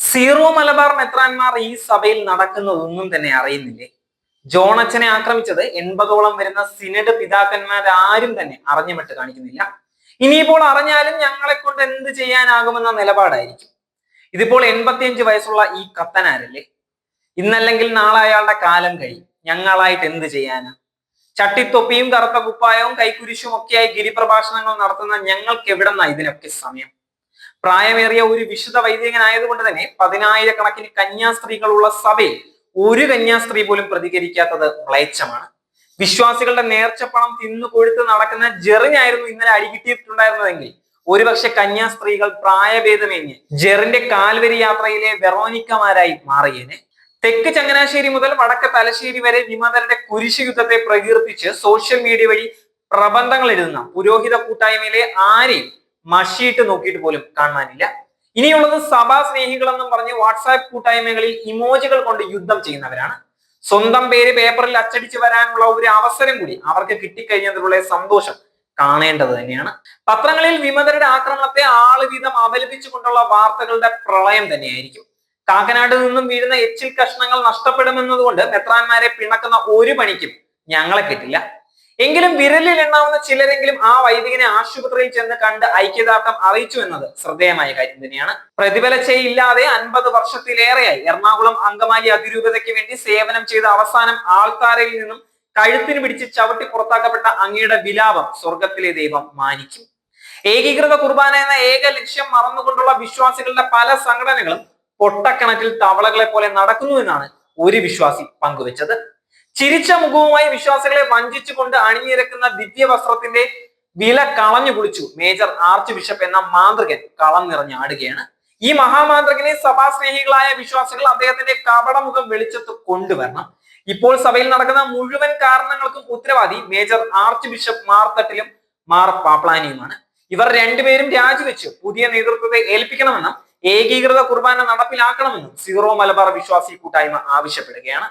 Zero Malabar മെത്രാന്മാർ ഈ സഭയിൽ നടക്കുന്നതൊന്നും തന്നെ അറിയുന്നില്ലേ? ജോണച്ചനെ ആക്രമിച്ചത് 80ഓളം വരുന്ന സിനഡ് പിതാക്കന്മാരാരും തന്നെ അറിഞ്ഞുമിട്ട് കാണിക്കുന്നില്ല. ഇനിയിപ്പോൾ അറിഞ്ഞാലും ഞങ്ങളെ കൊണ്ട് എന്ത് ചെയ്യാനാകുമെന്ന നിലപാടായിരിക്കും. ഇതിപ്പോൾ 85 വയസ്സുള്ള ഈ കത്തനാരല്ലേ? ഇന്നല്ലെങ്കിൽ നാളെ അയാളുടെ കാലം കഴിയും. ഞങ്ങളായിട്ട് എന്ത് ചെയ്യാനാ? ചട്ടിത്തൊപ്പിയും കറുത്ത കുപ്പായവും കൈക്കുരിശും ഒക്കെയായി ഗിരിപ്രഭാഷണങ്ങൾ നടത്തുന്ന ഞങ്ങൾക്ക് എവിടെന്നാ ഇതിനൊക്കെ സമയം? പ്രായമേറിയ ഒരു വിശുദ്ധ വൈദികനായതുകൊണ്ട് തന്നെ 10,000-കണക്കിന് കന്യാസ്ത്രീകളുള്ള സഭയിൽ ഒരു കന്യാസ്ത്രീ പോലും പ്രതികരിക്കാത്തത് മ്ലേച്ഛമാണ്. വിശ്വാസികളുടെ നേർച്ചപ്പണം തിന്നു കൊഴുത്ത് നടക്കുന്ന ജെറിനായിരുന്നു ഇന്നലെ അടികിട്ടിയിട്ടുണ്ടായിരുന്നതെങ്കിൽ ഒരുപക്ഷെ കന്യാസ്ത്രീകൾ പ്രായഭേദമേഞ്ഞ് ജെറിന്റെ കാൽവരി യാത്രയിലെ വെറോനിക്കമാരായി മാറിയേനെ. തെക്ക് ചങ്ങനാശ്ശേരി മുതൽ വടക്ക് തലശ്ശേരി വരെ വിമതരുടെ കുരിശ് യുദ്ധത്തെ പ്രകീർത്തിച്ച് സോഷ്യൽ മീഡിയ വഴി പ്രബന്ധങ്ങൾ എഴുതുന്ന പുരോഹിത കൂട്ടായ്മയിലെ ആരെയും മഷിയിട്ട് നോക്കിയിട്ട് പോലും കാണാനില്ല. ഇനിയുള്ളത് സഭാ സ്നേഹികളെന്നും പറഞ്ഞ് വാട്സാപ്പ് കൂട്ടായ്മകളിൽ ഇമോജികൾ കൊണ്ട് യുദ്ധം ചെയ്യുന്നവരാണ്. സ്വന്തം പേര് പേപ്പറിൽ അച്ചടിച്ചു വരാനുള്ള ഒരു അവസരം കൂടി അവർക്ക് കിട്ടിക്കഴിഞ്ഞതിലുള്ള സന്തോഷം കാണേണ്ടത് തന്നെയാണ്. പത്രങ്ങളിൽ വിമതരുടെ ആക്രമണത്തെ ആളുവീതം അപലപിച്ചുകൊണ്ടുള്ള വാർത്തകളുടെ പ്രളയം തന്നെയായിരിക്കും. കാക്കനാട് നിന്നും വീഴുന്ന എച്ചിൽ കഷ്ണങ്ങൾ നഷ്ടപ്പെടുമെന്നതുകൊണ്ട് മെത്രാന്മാരെ പിണക്കുന്ന ഒരു പണിക്കും ഞങ്ങളെ കിട്ടില്ല. എങ്കിലും വിരലിൽ എണ്ണാവുന്ന ചിലരെങ്കിലും ആ വൈദികനെ ആശുപത്രിയിൽ ചെന്ന് കണ്ട് ഐക്യദാർഢ്യം അറിയിച്ചു എന്നത് ശ്രദ്ധേയമായ കാര്യം തന്നെയാണ്. പ്രതിഫലച്ചയില്ലാതെ 50 വർഷത്തിലേറെയായി എറണാകുളം അങ്കമാലി അതിരൂപതയ്ക്ക് വേണ്ടി സേവനം ചെയ്ത അവസാനം ആൾക്കാരിൽ നിന്നും കഴുത്തിന് പിടിച്ച് ചവിട്ടി പുറത്താക്കപ്പെട്ട അങ്ങയുടെ വിലാപം സ്വർഗത്തിലെ ദൈവം മാനിക്കും. ഏകീകൃത കുർബാന എന്ന ഏക ലക്ഷ്യം മറന്നുകൊണ്ടുള്ള വിശ്വാസികളുടെ പല സംഘടനകളും പൊട്ടക്കണക്കിൽ തവളകളെ പോലെ നടക്കുന്നു എന്നാണ് ഒരു വിശ്വാസി പങ്കുവെച്ചത്. ചിരിച്ച മുഖവുമായി വിശ്വാസികളെ വഞ്ചിച്ചുകൊണ്ട് അണിനിരക്കുന്ന ദിവ്യവസ്ത്രത്തിന്റെ വില കളഞ്ഞു കുളിച്ചു മേജർ ആർച്ച് ബിഷപ്പ് എന്ന മാന്ത്രികൻ കളം നിറഞ്ഞാടുകയാണ്. ഈ മഹാമാന്ത്രികനെ സഭാസ്നേഹികളായ വിശ്വാസികൾ അദ്ദേഹത്തിന്റെ കപടമുഖം വെളിച്ചത്ത് കൊണ്ടുവരണം. ഇപ്പോൾ സഭയിൽ നടക്കുന്ന മുഴുവൻ കാരണങ്ങൾക്കും ഉത്തരവാദി മേജർ ആർച്ച് ബിഷപ്പ് മാർത്തട്ടിലും മാർ പാപ്ലാനിയുമാണ്. ഇവർ രണ്ടുപേരും രാജിവെച്ച് പുതിയ നേതൃത്വത്തെ ഏൽപ്പിക്കണമെന്നും ഏകീകൃത കുർബാന നടപ്പിലാക്കണമെന്നും സീറോ മലബാർ വിശ്വാസി കൂട്ടായ്മ ആവശ്യപ്പെടുകയാണ്.